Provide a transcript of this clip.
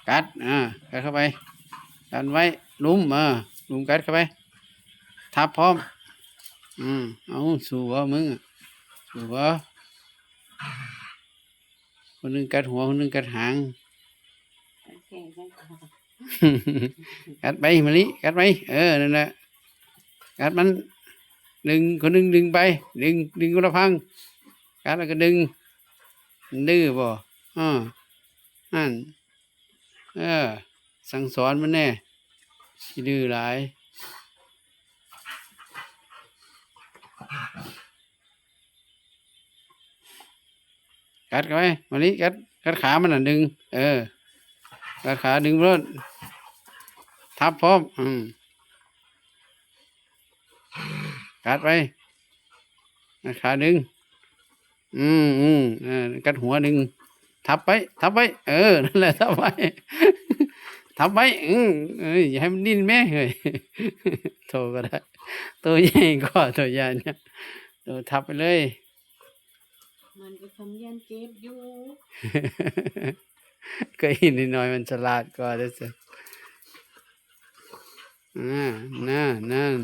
กัดกัดเข้าไปกัดไว้ลุมลุมกัดเข้าไปทับพร้อมเอาสู้วะมึงสู้วะคนหนึงกัดหัวคนหนึงกัดหาง กัดไปมะลิกัดไปนั่นแหละกัดมันดึงคนหนึงดึงไปดึงคนละพังกัดแล้วก็ดึงดื้อบ่นั่นสั่งสอนมันแน่สิดื้อหลายกัดเข้าไปมะลิกัดขามันดึงกัดขาดึงรถทับพร้อมกัดไปกัดขาดึงกัดหัวดึงทับไปนั่นแหละทับไปทับไปอย่าให้มันดิ้นแม่เฮ้ยโตก็ได้ตัวใหญ่ก็ตัวใหญ่เนี่ยตัวทับไปเลยมันก็ทำยันเจ็บอยู่ก็เห็นนิดหน่อยมันฉลาดกว่าด้วยสินั่น